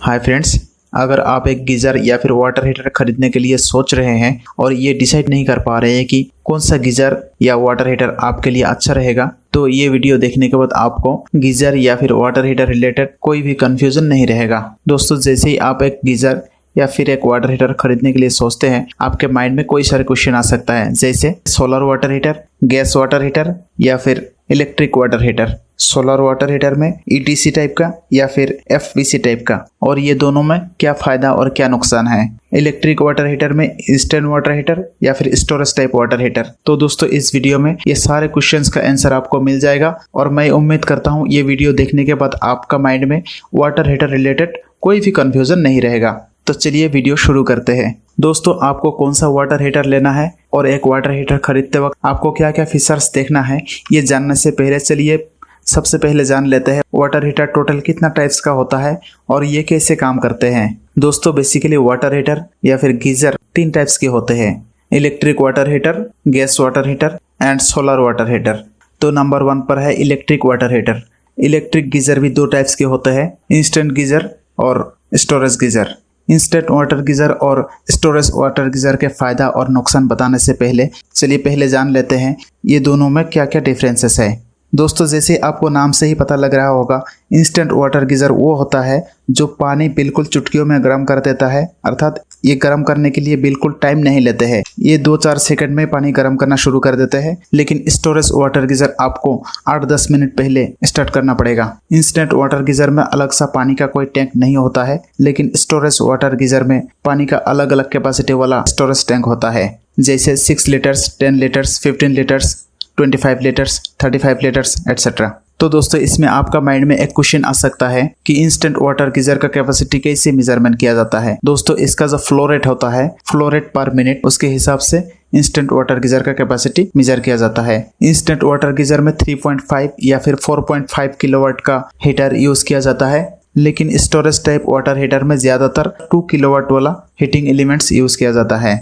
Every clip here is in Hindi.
हाय फ्रेंड्स, अगर आप एक गीज़र या फिर वाटर हीटर खरीदने के लिए सोच रहे हैं और ये डिसाइड नहीं कर पा रहे हैं कि कौन सा गीज़र या वाटर हीटर आपके लिए अच्छा रहेगा, तो ये वीडियो देखने के बाद आपको गीज़र या फिर वाटर हीटर रिलेटेड कोई भी कंफ्यूजन नहीं रहेगा। दोस्तों, जैसे ही आप एक गीज़र या फिर एक वाटर हीटर खरीदने के लिए सोचते हैं, आपके माइंड में कोई सारे क्वेश्चन आ सकता है, जैसे solar water heater, gas water heater या फिर electric water heater. Solar water heater में ईटीसी टाइप का या फिर एफवीसी टाइप का, और ये दोनों में क्या फायदा और क्या नुकसान है। इलेक्ट्रिक वाटर हीटर में इंस्टेंट वाटर हीटर या फिर स्टोरेज टाइप वाटर हीटर। तो दोस्तों, इस वीडियो में ये सारे क्वेश्चंस का आंसर आपको मिल जाएगा और मैं उम्मीद करता हूँ ये वीडियो देखने के बाद आपका माइंड में वाटर हीटर रिलेटेड कोई भी कंफ्यूजन नहीं रहेगा। तो चलिए वीडियो शुरू करते हैं। दोस्तों, आपको कौन सा वाटर हीटर लेना है और एक वाटर हीटर खरीदते वक्त आपको क्या क्या फीचर्स देखना है, ये जानने से पहले चलिए सबसे पहले जान लेते हैं वाटर हीटर टोटल कितना टाइप्स का होता है और ये कैसे काम करते हैं। दोस्तों, बेसिकली वाटर हीटर या फिर गीजर 3 टाइप्स के होते हैं: electric water heater, gas water heater and solar water heater. तो नंबर 1 पर है electric water heater. Electric geyser भी 2 टाइप्स के होते हैं, इंस्टेंट गीजर और storage geyser. Instant water geyser और स्टोरेज वाटर गीजर के फायदा और नुकसान बताने से पहले चलिए पहले जान लेते हैं ये दोनों में क्या क्या डिफरेंसेस है। दोस्तों, जैसे आपको नाम से ही पता लग रहा होगा, इंस्टेंट वाटर गीजर वो होता है जो पानी बिल्कुल चुटकियों में गर्म कर देता है, अर्थात ये गर्म करने के लिए बिल्कुल टाइम नहीं लेते हैं, ये 2-4 सेकंड में पानी गर्म करना शुरू कर देते हैं। लेकिन स्टोरेज वाटर गीजर आपको 8-10 मिनट पहले स्टार्ट करना पड़ेगा। इंस्टेंट वाटर गीजर में अलग सा पानी का कोई टैंक नहीं होता है, लेकिन स्टोरेज वाटर गीजर में पानी का अलग अलग कैपेसिटी वाला स्टोरेज टैंक होता है, जैसे 6 litres, 10 litres, 15 litres, 25 litres, 35 litres etcetera. तो दोस्तों, इसमें आपका माइंड में एक क्वेश्चन आ सकता है कि इंस्टेंट वाटर गीजर का कैपेसिटी कैसे मेजरमेंट किया जाता है। दोस्तों, इसका जो फ्लो रेट होता है, फ्लो रेट पर मिनट, उसके हिसाब से इंस्टेंट वाटर गीजर का कैपेसिटी मेजर किया जाता है। इंस्टेंट वाटर गीजर में 3.5 या फिर 4.5 किलोवाट का हीटर यूज किया जाता है, लेकिन स्टोरेज टाइप वाटर हीटर में ज्यादातर 2 किलोवाट वाला हीटिंग एलिमेंट्स यूज किया जाता है।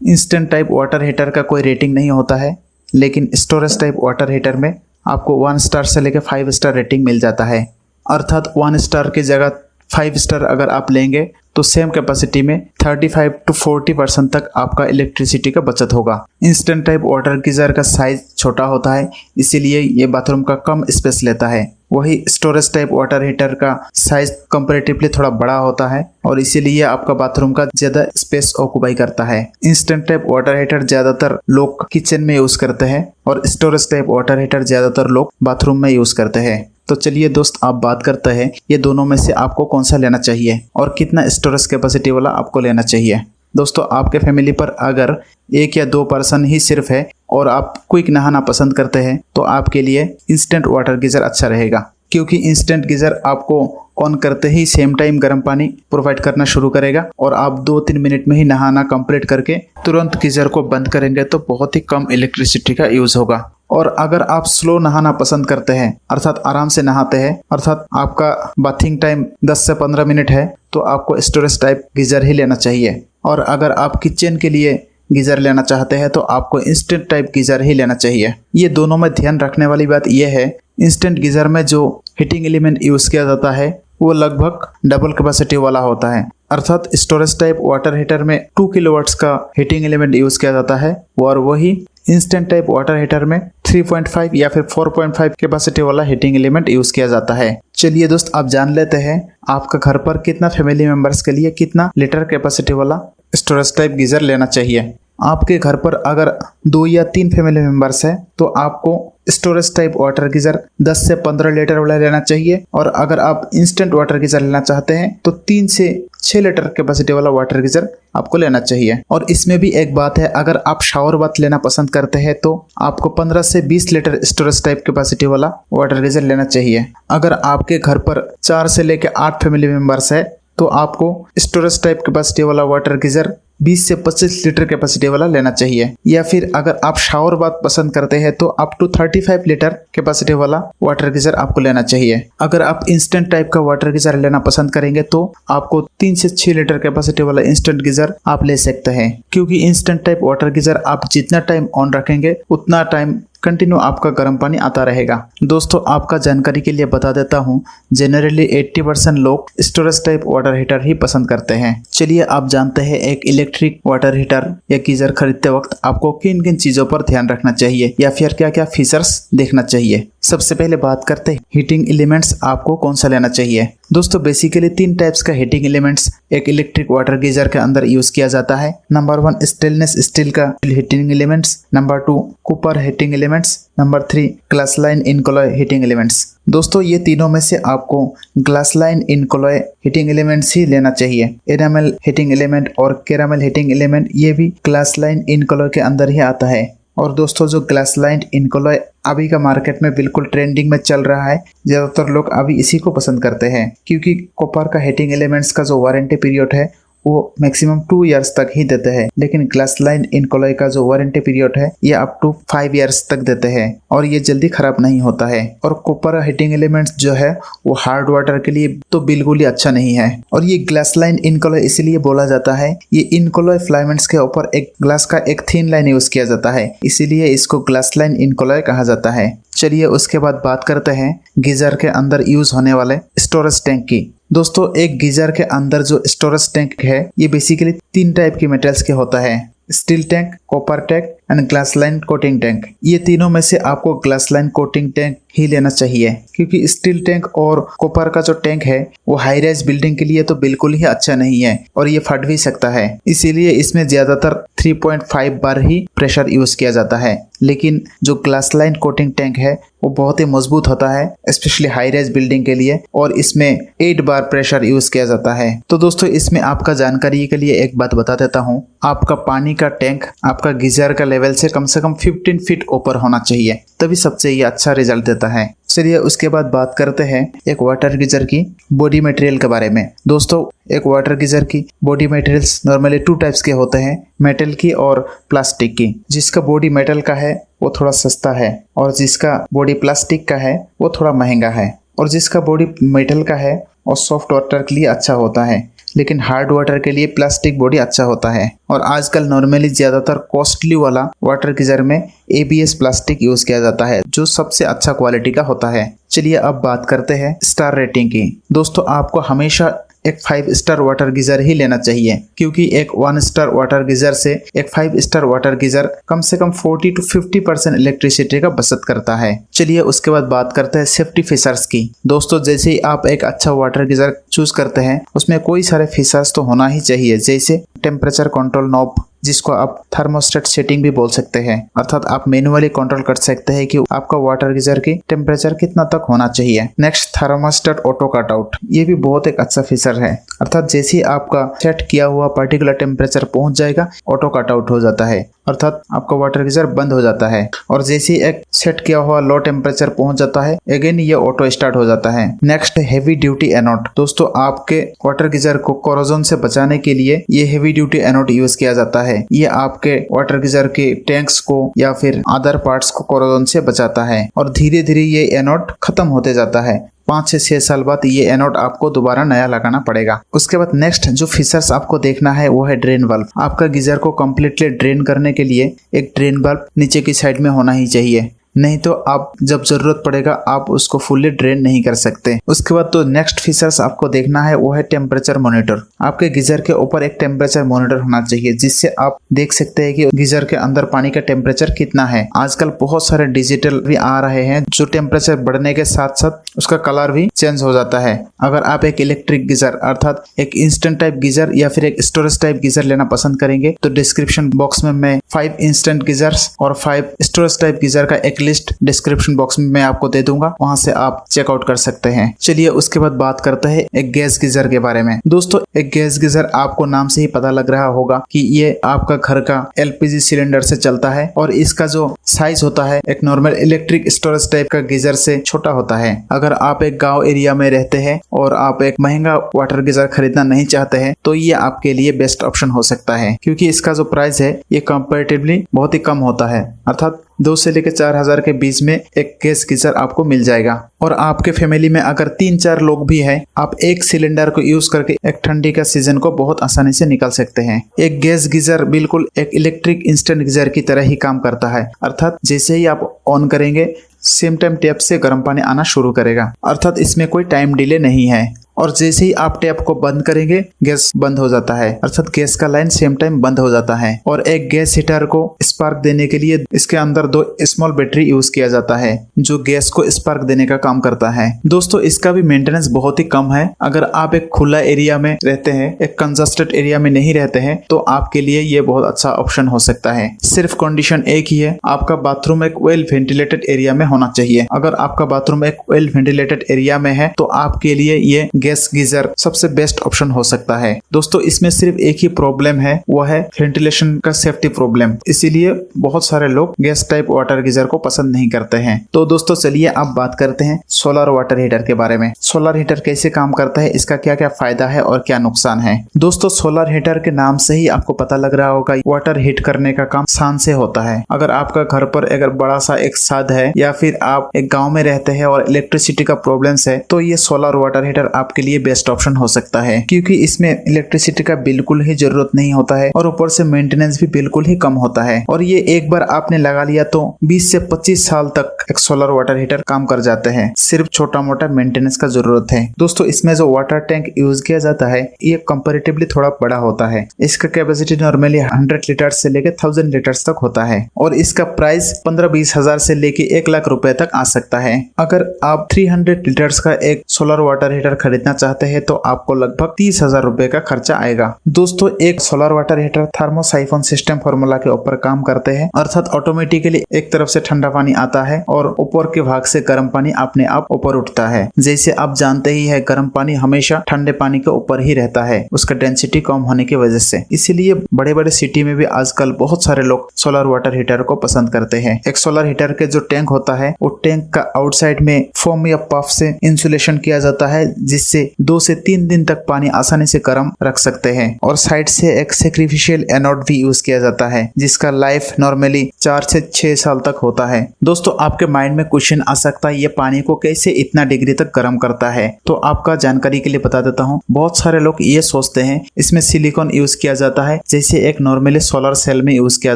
इंस्टेंट टाइप वाटर हीटर का कोई रेटिंग नहीं होता है, लेकिन स्टोरेज टाइप वाटर हीटर में आपको 1 स्टार से लेकर 5 स्टार रेटिंग मिल जाता है, अर्थात 1 स्टार की जगह 5 स्टार अगर आप लेंगे तो सेम कैपेसिटी में 35 to 40% तक आपका इलेक्ट्रिसिटी का बचत होगा। इंस्टेंट टाइप वाटर गीजर का साइज छोटा होता है, इसीलिए ये बाथरूम का कम स्पेस लेता है। वही स्टोरेज टाइप वाटर हीटर का साइज कंपैरेटिवली थोड़ा बड़ा होता है और इसीलिए आपका बाथरूम का ज्यादा स्पेस ऑक्यूपाई करता है। इंस्टेंट टाइप वाटर हीटर ज्यादातर लोग किचन में यूज करते हैं और स्टोरेज टाइप वाटर हीटर ज्यादातर लोग बाथरूम में यूज करते हैं। तो चलिए दोस्त, आप बात करते हैं ये दोनों में से आपको कौन सा लेना चाहिए और कितना स्टोरेज कैपेसिटी वाला आपको लेना चाहिए। दोस्तों, आपके फैमिली पर अगर 1 या 2 पर्सन ही सिर्फ है और आप क्विक नहाना पसंद करते हैं, तो आपके लिए इंस्टेंट वाटर गीजर अच्छा रहेगा, क्योंकि इंस्टेंट गीजर आपको ऑन करते ही सेम टाइम गर्म पानी प्रोवाइड करना शुरू करेगा और आप 2-3 मिनट में ही नहाना कंप्लीट करके तुरंत गीजर को बंद करेंगे तो बहुत ही कम इलेक्ट्रिसिटी का यूज होगा। और अगर आप स्लो नहाना पसंद करते हैं, अर्थात आराम से नहाते हैं, अर्थात आपका बाथिंग टाइम 10 से 15 मिनट है, तो आपको स्टोरेज टाइप गीजर ही लेना चाहिए। और अगर आप किचन के लिए गीजर लेना चाहते हैं तो आपको इंस्टेंट टाइप गीजर ही लेना चाहिए। ये दोनों में ध्यान रखने वाली बात यह है, इंस्टेंट गीजर में जो हीटिंग एलिमेंट यूज किया जाता है वो लगभग डबल कैपेसिटी वाला होता है, अर्थात स्टोरेज टाइप वाटर हीटर में 2 किलोवाट्स का हीटिंग एलिमेंट यूज किया जाता है और वही इंस्टेंट टाइप वाटर हीटर में 3.5 या फिर 4.5 कैपेसिटी वाला हीटिंग एलिमेंट यूज किया जाता है। चलिए दोस्त, आप जान लेते हैं आपका घर पर कितना फैमिली मेंबर्स के लिए कितना लीटर कैपेसिटी वाला स्टोरेज टाइप गीजर लेना चाहिए। आपके घर पर अगर 2 या 3 फैमिली मेंबर्स है तो आपको स्टोरेज टाइप वाटर गीजर 10 से 15 लीटर वाला लेना चाहिए, और अगर आप इंस्टेंट वाटर गीजर लेना चाहते हैं तो 3 से 6 लीटर कैपेसिटी वाला वाटर गीजर आपको लेना चाहिए। और इसमें भी एक बात है, अगर आप शावर बाथ लेना पसंद करते हैं तो आपको 15 से 20 लीटर स्टोरेज टाइप कैपेसिटी वाला वाटर गीजर लेना चाहिए। अगर आपके घर पर 4 से लेकर 8 फैमिली मेंबर्स है तो आपको स्टोरेज टाइप कैपेसिटी वाला वाटर गीजर 20 से 25 लीटर कैपेसिटी वाला लेना चाहिए। या फिर अगर आप शावर बाथ पसंद करते हैं तो अप टू 35 लीटर कैपेसिटी वाला वाटर गीजर आपको लेना चाहिए। अगर आप इंस्टेंट टाइप का वाटर गीजर लेना पसंद करेंगे तो आपको 3 से 6 लीटर कैपेसिटी वाला इंस्टेंट गीजर आप ले सकते हैं, क्योंकि इंस्टेंट टाइप वाटर गीजर आप जितना टाइम ऑन रखेंगे उतना टाइम कंटिन्यू आपका गर्म पानी आता रहेगा। दोस्तों आपका जानकारी के लिए बता देता हूँ, जनरली 80% लोग स्टोरेज टाइप वाटर हीटर ही पसंद करते हैं। चलिए आप जानते हैं एक इलेक्ट्रिक वाटर हीटर या गीजर खरीदते वक्त आपको किन किन चीजों पर ध्यान रखना चाहिए या फिर क्या क्या फीचर्स देखना चाहिए। सबसे पहले बात करते हैं हीटिंग एलिमेंट्स आपको कौन सा लेना चाहिए। दोस्तों बेसिकली 3 टाइप्स का हीटिंग एलिमेंट्स एक इलेक्ट्रिक वाटर गीजर के अंदर यूज किया जाता है। नंबर 1 स्टेनलेस स्टील का heating elements, number 2 copper heating elements, number 3 glass line incoloy heating elements. दोस्तों ये तीनों में से आपको glass line incoloy heating elements ही लेना चाहिए। एनामेल हीटिंग एलिमेंट और कैरामल हीटिंग एलिमेंट ये भी ग्लास लाइन इनकॉलॉय के अंदर ही आता है। और दोस्तों जो ग्लास लाइन इनकॉलॉय अभी का मार्केट में बिल्कुल ट्रेंडिंग में चल रहा है, ज्यादातर लोग अभी इसी को पसंद करते हैं क्योंकि कॉपर का हीटिंग एलिमेंट्स का जो वारंटी पीरियड है वो मैक्सिमम 2 इयर्स तक ही देते हैं, लेकिन ग्लास लाइन इनकॉलॉय का जो वारंटी पीरियड है ये अप टू 5 इयर्स तक देते हैं और ये जल्दी खराब नहीं होता है। और कॉपर हीटिंग एलिमेंट्स जो है वो हार्ड वाटर के लिए तो बिल्कुल ही अच्छा नहीं है। और ये ग्लास लाइन इनकॉलॉय इसलिए बोला जाता है, ये इनकॉलॉय फिलामेंट्स के ऊपर एक ग्लास का एक थिन लाइन यूज किया जाता है, इसीलिए इसको ग्लास लाइन इनकॉलॉय कहा जाता है। चलिए उसके बाद बात करते हैं गीजर के अंदर यूज होने वाले स्टोरेज टैंक की। दोस्तों एक गीजर के अंदर जो स्टोरेज टैंक है ये बेसिकली 3 टाइप के मेटल्स के होता है, steel tank, copper tank and glass line coating tank. ये तीनों में से आपको ग्लास लाइन कोटिंग टैंक ही लेना चाहिए क्योंकि स्टील टैंक और कॉपर का जो टैंक है वो हाई राइज बिल्डिंग के लिए तो बिल्कुल ही अच्छा नहीं है और ये फट भी सकता है, इसीलिए इसमें ज्यादातर 3.5 बार ही प्रेशर यूज किया जाता है। लेकिन जो ग्लास लाइन कोटिंग टैंक है वो बहुत ही मजबूत होता है, स्पेशली हाई राइज बिल्डिंग के लिए, और इसमें 8 बार प्रेशर यूज किया जाता है। तो दोस्तों इसमें आपका जानकारी के लिए एक बात बता देता हूँ, आपका पानी का टैंक आपका गीजर का लेवल से कम 15 फीट ऊपर होना चाहिए, तभी सबसे ये अच्छा रिजल्ट देता है। चलिए उसके बाद बात करते हैं एक वाटर गीजर की बॉडी मटेरियल के बारे में। दोस्तों एक वाटर गीजर की बॉडी मटेरियल्स नॉर्मली 2 टाइप्स के होते हैं, मेटल की और प्लास्टिक की। जिसका बॉडी मेटल का है वो थोड़ा सस्ता है और जिसका बॉडी प्लास्टिक का है वो थोड़ा महंगा है। और जिसका बॉडी मेटल का है वो सॉफ्ट वाटर के लिए अच्छा होता है, लेकिन हार्ड वाटर के लिए प्लास्टिक बॉडी अच्छा होता है। और आजकल नॉर्मली ज्यादातर कॉस्टली वाला वाटर गीजर में ABS प्लास्टिक यूज किया जाता है जो सबसे अच्छा क्वालिटी का होता है। चलिए अब बात करते हैं स्टार रेटिंग की। दोस्तों आपको हमेशा एक 5 स्टार वाटर गीजर ही लेना चाहिए क्योंकि एक 1 स्टार वाटर गीजर से एक 5 स्टार वाटर गीजर कम से कम 40 to 50% इलेक्ट्रिसिटी का बचत करता है। चलिए उसके बाद बात करते हैं सेफ्टी फीचर्स की। दोस्तों जैसे ही आप एक अच्छा वाटर गीजर चूज करते हैं उसमें कोई सारे फीचर्स तो होना ही चाहिए, जैसे टेम्परेचर कंट्रोल नॉब, जिसको आप थर्मोस्टेट सेटिंग भी बोल सकते हैं, अर्थात आप मैन्युअली कंट्रोल कर सकते हैं कि आपका वाटर गीजर की टेम्परेचर कितना तक होना चाहिए। Next thermostat auto cut out, ये भी बहुत एक अच्छा फीचर है, अर्थात जैसे ही आपका सेट किया हुआ पर्टिकुलर टेम्परेचर पहुंच जाएगा ऑटो कट आउट हो जाता है, अर्थात आपका वाटर गीजर बंद हो जाता है। और जैसे ही एक सेट किया हुआ लो टेम्परेचर पहुंच जाता है अगेन ये ऑटो स्टार्ट हो जाता है। Next heavy duty anode. दोस्तों आपके वाटर गीजर को कोरोजन से बचाने के लिए ये हेवी ड्यूटी एनोड यूज किया जाता है। ये आपके वाटर गीजर के टैंक्स को या फिर अदर पार्ट्स को कोरोजन से बचाता है और धीरे धीरे ये एनोड खत्म होते जाता है। 5 से 6 साल बाद ये एनोड आपको दोबारा नया लगाना पड़ेगा। उसके बाद नेक्स्ट जो फीचर्स आपको देखना है वो है ड्रेन वाल्व। आपका गीजर को कम्प्लीटली ड्रेन करने के लिए एक ड्रेन वाल्व नीचे की साइड में होना ही चाहिए, नहीं तो आप जब जरूरत पड़ेगा आप उसको फुल्ली ड्रेन नहीं कर सकते। उसके बाद तो नेक्स्ट फीचर्स आपको देखना है वो है टेम्परेचर मॉनिटर। आपके गीजर के ऊपर एक टेम्परेचर मॉनिटर होना चाहिए जिससे आप देख सकते हैं कि गीजर के अंदर पानी का टेम्परेचर कितना है। आजकल बहुत सारे डिजिटल भी आ रहे हैं जो टेम्परेचर बढ़ने के साथ साथ उसका कलर भी चेंज हो जाता है। अगर आप एक इलेक्ट्रिक गीजर अर्थात एक इंस्टेंट टाइप गीजर या फिर एक स्टोरेज टाइप गीजर लेना पसंद करेंगे तो डिस्क्रिप्शन बॉक्स में मैं 5 इंस्टेंट गीजर्स और 5 स्टोरेज टाइप गीजर का एक लिस्ट डिस्क्रिप्शन बॉक्स में मैं आपको दे दूंगा, वहां से आप चेकआउट कर सकते हैं। चलिए उसके बाद बात करते हैं एक गैस गीजर के बारे में। दोस्तों एक गैस गीजर आपको नाम से ही पता लग रहा होगा कि ये आपका घर का LPG सिलेंडर से चलता है और इसका जो साइज होता है एक नॉर्मल इलेक्ट्रिक स्टोरेज टाइप का गीजर से छोटा होता है। अगर आप एक गांव एरिया में रहते हैं और आप एक महंगा वाटर गीजर खरीदना नहीं चाहते हैं तो ये आपके लिए बेस्ट ऑप्शन हो सकता है क्योंकि इसका जो प्राइस है ये कंपैरेटिवली बहुत ही कम होता है, अर्थात 2 से लेकर 4,000 के बीच में एक गैस गीजर आपको मिल जाएगा। और आपके फैमिली में अगर 3-4 लोग भी हैं, आप एक सिलेंडर को यूज करके एक ठंडी का सीजन को बहुत आसानी से निकाल सकते हैं। एक गैस गीजर बिल्कुल एक इलेक्ट्रिक इंस्टेंट गीजर की तरह ही काम करता है, अर्थात जैसे ही आप ऑन करेंगे सेम टाइम टैप से गर्म पानी आना शुरू करेगा, अर्थात इसमें कोई टाइम डिले नहीं है। और जैसे ही आप टैप को बंद करेंगे गैस बंद हो जाता है, अर्थात गैस का लाइन सेम टाइम बंद हो जाता है। और एक गैस हीटर को स्पार्क देने के लिए इसके अंदर 2 स्मॉल बैटरी यूज किया जाता है जो गैस को स्पार्क देने का काम करता है। दोस्तों इसका भी मेंटेनेंस बहुत ही कम है। अगर आप एक खुला एरिया में रहते हैं, एक कंजस्टेड एरिया में नहीं रहते हैं, तो आपके लिए ये बहुत अच्छा ऑप्शन हो सकता है। सिर्फ कंडीशन एक ही है, आपका बाथरूम एक वेल वेंटिलेटेड एरिया में होना चाहिए। अगर आपका बाथरूम एक वेल वेंटिलेटेड एरिया में है तो आपके लिए ये गैस गीजर सबसे बेस्ट ऑप्शन हो सकता है। दोस्तों इसमें सिर्फ एक ही प्रॉब्लम है, वो है वेंटिलेशन का सेफ्टी प्रॉब्लम। इसीलिए बहुत सारे लोग गैस टाइप वाटर गीजर को पसंद नहीं करते हैं। तो दोस्तों चलिए अब बात करते हैं सोलर वाटर हीटर के बारे में। सोलर हीटर कैसे काम करता है, इसका क्या क्या फायदा है और क्या नुकसान है। दोस्तों सोलर हीटर के नाम से ही आपको पता लग रहा होगा वाटर हीट करने का काम सान से होता है। अगर आपका घर पर अगर बड़ा सा एक छत है या फिर आप एक गाँव में रहते हैं और इलेक्ट्रिसिटी का प्रॉब्लम है, तो ये सोलर वाटर हीटर आपके लिए बेस्ट ऑप्शन हो सकता है, क्योंकि इसमें इलेक्ट्रिसिटी का बिल्कुल ही जरूरत नहीं होता है और ऊपर से मेंटेनेंस भी बिल्कुल ही कम होता है। और ये एक बार आपने लगा लिया तो 20 से 25 साल तक एक सोलर वाटर हीटर काम कर जाते हैं। सिर्फ छोटा मोटा मेंटेनेंस का जरूरत है। दोस्तों इसमें जो वाटर टैंक यूज किया जाता है ये कंपैरेटिवली थोड़ा बड़ा होता है। इसका कैपेसिटी नॉर्मली 100 लीटर से लेकर 1000 लीटर्स तक होता है और इसका प्राइस 15-20 हजार से लेके 1 लाख रुपए तक आ सकता है। अगर आप 300 लीटर्स का एक सोलर वाटर हीटर खरीदना चाहते हैं तो आपको लगभग 30,000 रुपए का खर्चा आएगा। दोस्तों एक solar water heater thermosiphon system formula के ऊपर काम करते हैं, अर्थात ऑटोमेटिकली एक तरफ से ठंडा पानी आता है और ऊपर के भाग से गर्म पानी अपने आप ऊपर उठता है। जैसे आप जानते ही है गर्म पानी हमेशा ठंडे पानी के ऊपर ही रहता है, उसका डेंसिटी कम होने की वजह से। इसीलिए बड़े बड़े सिटी में भी आजकल बहुत सारे लोग सोलर वाटर हीटर को पसंद करते हैं। एक सोलर हीटर के जो टैंक होता है वो टैंक का आउटसाइड में फोम या पफ से इंसुलेशन किया जाता है, जिससे 2 से 3 दिन तक पानी आसानी से गर्म रख सकते हैं। और साइड से एक सैक्रिफिशियल एनोड भी यूज किया जाता है जिसका लाइफ नॉर्मली 4 से 6 साल तक होता है। दोस्तों आपके माइंड में क्वेश्चन आ सकता है ये पानी को कैसे इतना डिग्री तक गर्म करता है, तो आपका जानकारी के लिए बता देता हूँ। बहुत सारे लोग ये सोचते हैं इसमें सिलिकॉन यूज किया जाता है जैसे एक नॉर्मली सोलर सेल में यूज किया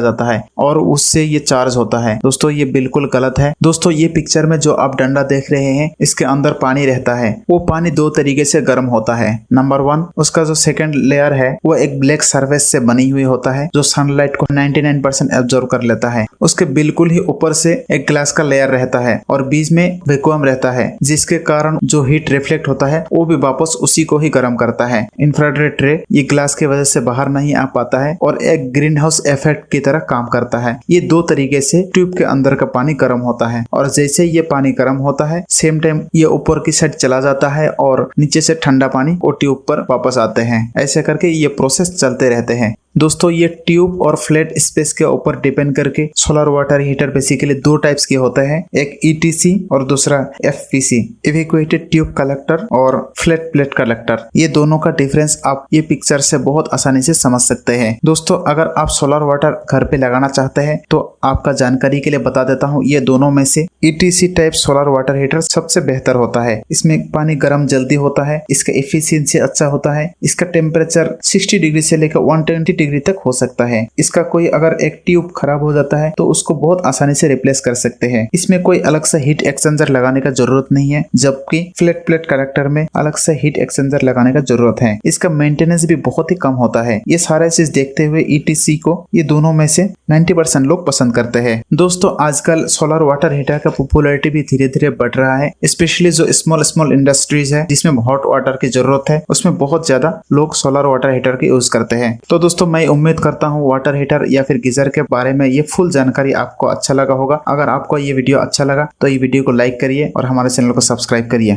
जाता है और उससे ये चार्ज होता है। दोस्तों ये बिल्कुल गलत है। दोस्तों ये पिक्चर में जो आप डंडा देख रहे हैं इसके अंदर पानी रहता है। वो पानी 2 तरीके से गर्म होता है। नंबर 1, उसका जो सेकंड लेयर है वो एक ब्लैक सरफेस से बनी हुई होता है जो सनलाइट को 99% एब्जॉर्ब कर लेता है। उसके बिल्कुल ही ऊपर से एक ग्लास का लेयर रहता है और बीच में वैक्यूम रहता है, जिसके कारण जो हीट रिफ्लेक्ट होता है वो भी वापस उसी को ही गर्म करता है। इंफ्रारेड रे ये ग्लास की वजह से बाहर नहीं आ पाता है और एक ग्रीन हाउस इफेक्ट की तरह काम करता है। ये 2 तरीके से ट्यूब के अंदर का पानी गर्म होता है और जैसे ये पानी गर्म होता है सेम टाइम ये ऊपर की साइड चला जाता है और नीचे से ठंडा पानी वो ट्यूब पर वापस आते हैं। ऐसे करके ये प्रोसेस चलते रहते हैं। दोस्तों ये ट्यूब और फ्लैट स्पेस के ऊपर डिपेंड करके solar water heater basically 2 types के होते हैं, एक ETC और दूसरा FPC, इवैक्यूएटेड ट्यूब कलेक्टर और फ्लैट प्लेट कलेक्टर। ये दोनों का डिफरेंस आप ये पिक्चर से बहुत आसानी से समझ सकते हैं। दोस्तों अगर आप सोलर वाटर घर पे लगाना चाहते हैं तो आपका जानकारी के लिए बता देता हूँ, ये दोनों में से ETC type solar water heater सबसे बेहतर होता है। इसमें पानी गर्म जल्दी होता है, इसका एफिशिएंसी अच्छा होता है, इसका टेम्परेचर 60 डिग्री से लेकर 120 डिग्री तक हो सकता है। इसका कोई अगर एक ट्यूब खराब हो जाता है तो उसको बहुत आसानी से रिप्लेस कर सकते हैं। इसमें कोई अलग से हीट एक्सचेंजर लगाने का जरूरत नहीं है, जबकि फ्लैट प्लेट कलेक्टर में अलग से हीट एक्सचेंजर लगाने का जरूरत है। इसका मेंटेनेंस भी बहुत ही कम होता है। ये सारे चीज देखते हुए ETC को ये दोनों में से 90% लोग पसंद करते हैं। दोस्तों आजकल सोलर वाटर हीटर का पॉपुलैरिटी भी धीरे धीरे बढ़ रहा है, स्पेशली जो स्मॉल इंडस्ट्रीज है जिसमें हॉट वाटर की जरूरत है, उसमें बहुत ज्यादा लोग सोलर वाटर हीटर के यूज करते हैं। तो दोस्तों मैं उम्मीद करता हूँ वाटर हीटर या फिर गीजर के बारे में ये फुल जानकारी आपको अच्छा लगा होगा। अगर आपको ये वीडियो अच्छा लगा तो ये वीडियो को लाइक करिए और हमारे चैनल को सब्सक्राइब करिए।